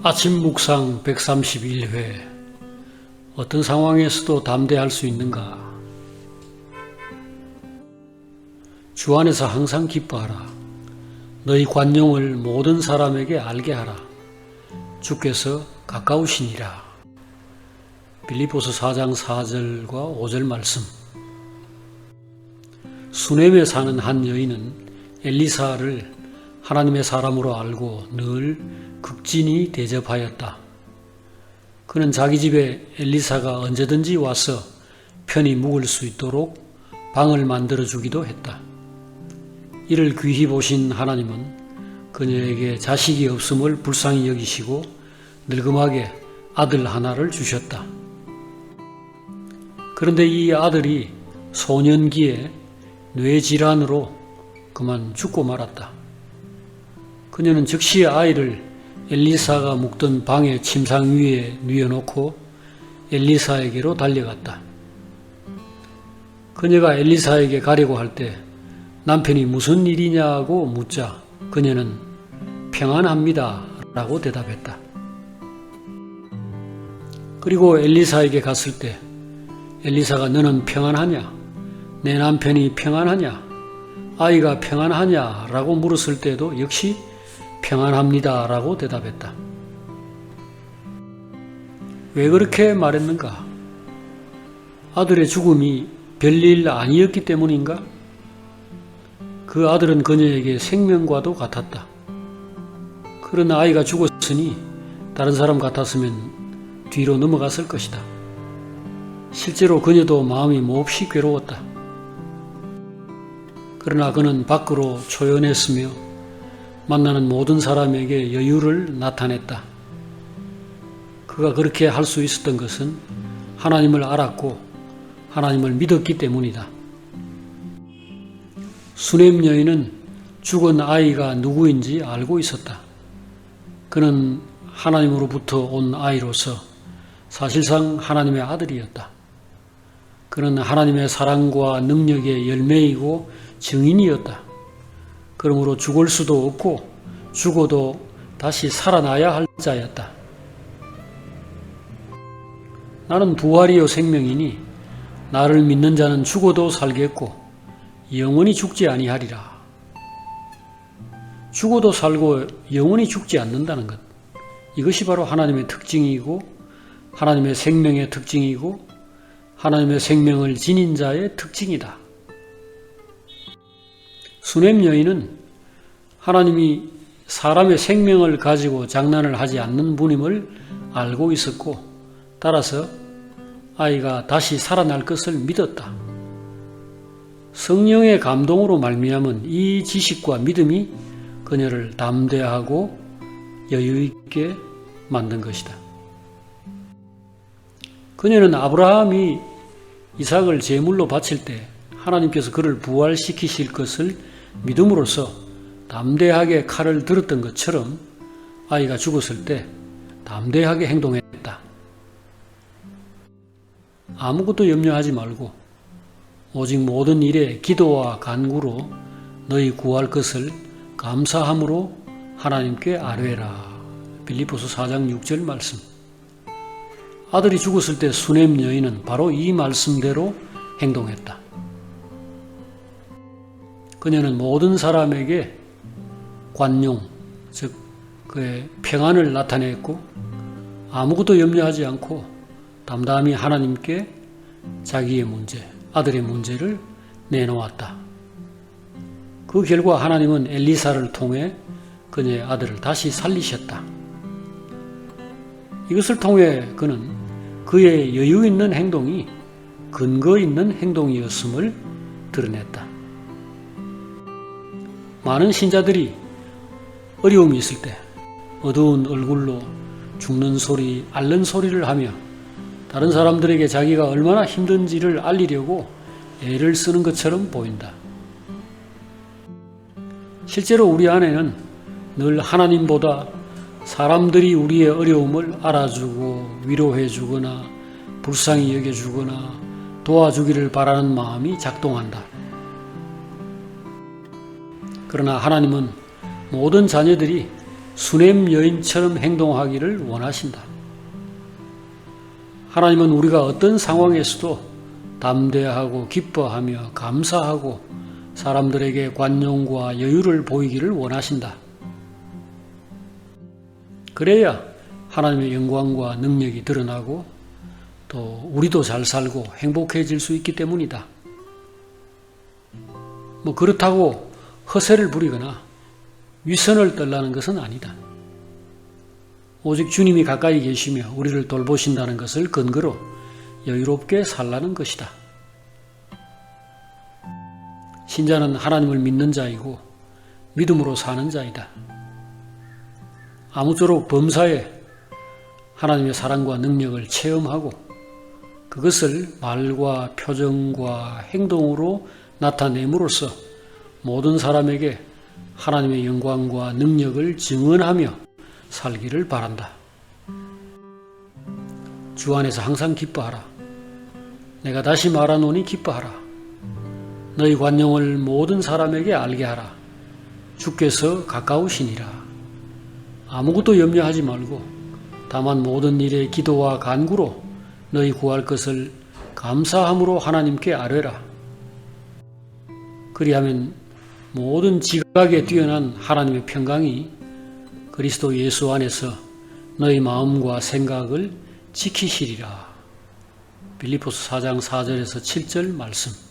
아침 묵상 131회. 어떤 상황에서도 담대할 수 있는가? 주 안에서 항상 기뻐하라. 너희 관용을 모든 사람에게 알게 하라. 주께서 가까우시니라. 빌립보서 4장 4절과 5절 말씀. 수넴에 사는 한 여인은 엘리사를 하나님의 사람으로 알고 늘 극진히 대접하였다. 그는 자기 집에 엘리사가 언제든지 와서 편히 묵을 수 있도록 방을 만들어 주기도 했다. 이를 귀히 보신 하나님은 그녀에게 자식이 없음을 불쌍히 여기시고 늙음하게 아들 하나를 주셨다. 그런데 이 아들이 소년기에 뇌질환으로 그만 죽고 말았다. 그녀는 즉시 아이를 엘리사가 묵던 방의 침상 위에 뉘어놓고 엘리사에게로 달려갔다. 그녀가 엘리사에게 가려고 할 때 남편이 무슨 일이냐고 묻자 그녀는 평안합니다 라고 대답했다. 그리고 엘리사에게 갔을 때 엘리사가 너는 평안하냐? 내 남편이 평안하냐? 아이가 평안하냐? 라고 물었을 때도 역시 평안합니다 라고 대답했다. 왜 그렇게 말했는가? 아들의 죽음이 별일 아니었기 때문인가? 그 아들은 그녀에게 생명과도 같았다. 그런 아이가 죽었으니 다른 사람 같았으면 뒤로 넘어갔을 것이다. 실제로 그녀도 마음이 몹시 괴로웠다. 그러나 그는 밖으로 초연했으며 만나는 모든 사람에게 여유를 나타냈다. 그가 그렇게 할 수 있었던 것은 하나님을 알았고 하나님을 믿었기 때문이다. 수넴 여인은 죽은 아이가 누구인지 알고 있었다. 그는 하나님으로부터 온 아이로서 사실상 하나님의 아들이었다. 그는 하나님의 사랑과 능력의 열매이고 증인이었다. 그러므로 죽을 수도 없고 죽어도 다시 살아나야 할 자였다. 나는 부활이요 생명이니 나를 믿는 자는 죽어도 살겠고 영원히 죽지 아니하리라. 죽어도 살고 영원히 죽지 않는다는 것, 이것이 바로 하나님의 특징이고 하나님의 생명의 특징이고 하나님의 생명을 지닌 자의 특징이다. 수넴 여인은 하나님이 사람의 생명을 가지고 장난을 하지 않는 분임을 알고 있었고 따라서 아이가 다시 살아날 것을 믿었다. 성령의 감동으로 말미암은 이 지식과 믿음이 그녀를 담대하고 여유있게 만든 것이다. 그녀는 아브라함이 이삭을 제물로 바칠 때 하나님께서 그를 부활시키실 것을 믿음으로써 담대하게 칼을 들었던 것처럼 아이가 죽었을 때 담대하게 행동했다. 아무것도 염려하지 말고 오직 모든 일에 기도와 간구로 너희 구할 것을 감사함으로 하나님께 아뢰라. 빌립보서 4장 6절 말씀. 아들이 죽었을 때 수넴 여인은 바로 이 말씀대로 행동했다. 그녀는 모든 사람에게 관용, 즉 그의 평안을 나타냈고 아무것도 염려하지 않고 담담히 하나님께 자기의 문제, 아들의 문제를 내놓았다. 그 결과 하나님은 엘리사를 통해 그녀의 아들을 다시 살리셨다. 이것을 통해 그는 그의 여유 있는 행동이 근거 있는 행동이었음을 드러냈다. 많은 신자들이 어려움이 있을 때 어두운 얼굴로 죽는 소리, 앓는 소리를 하며 다른 사람들에게 자기가 얼마나 힘든지를 알리려고 애를 쓰는 것처럼 보인다. 실제로 우리 안에는 늘 하나님보다 사람들이 우리의 어려움을 알아주고 위로해주거나 불쌍히 여겨주거나 도와주기를 바라는 마음이 작동한다. 그러나 하나님은 모든 자녀들이 수냄 여인처럼 행동하기를 원하신다. 하나님은 우리가 어떤 상황에서도 담대하고 기뻐하며 감사하고 사람들에게 관용과 여유를 보이기를 원하신다. 그래야 하나님의 영광과 능력이 드러나고 또 우리도 잘 살고 행복해질 수 있기 때문이다. 그렇다고 허세를 부리거나 위선을 떨라는 것은 아니다. 오직 주님이 가까이 계시며 우리를 돌보신다는 것을 근거로 여유롭게 살라는 것이다. 신자는 하나님을 믿는 자이고 믿음으로 사는 자이다. 아무쪼록 범사에 하나님의 사랑과 능력을 체험하고 그것을 말과 표정과 행동으로 나타냄으로써 모든 사람에게 하나님의 영광과 능력을 증언하며 살기를 바란다. 주 안에서 항상 기뻐하라. 내가 다시 말하노니 기뻐하라. 너희 관용을 모든 사람에게 알게 하라. 주께서 가까우시니라. 아무것도 염려하지 말고 다만 모든 일에 기도와 간구로 너희 구할 것을 감사함으로 하나님께 아뢰라. 그리하면 모든 지각에 뛰어난 하나님의 평강이 그리스도 예수 안에서 너희 마음과 생각을 지키시리라. 빌립보서 4장 4절에서 7절 말씀.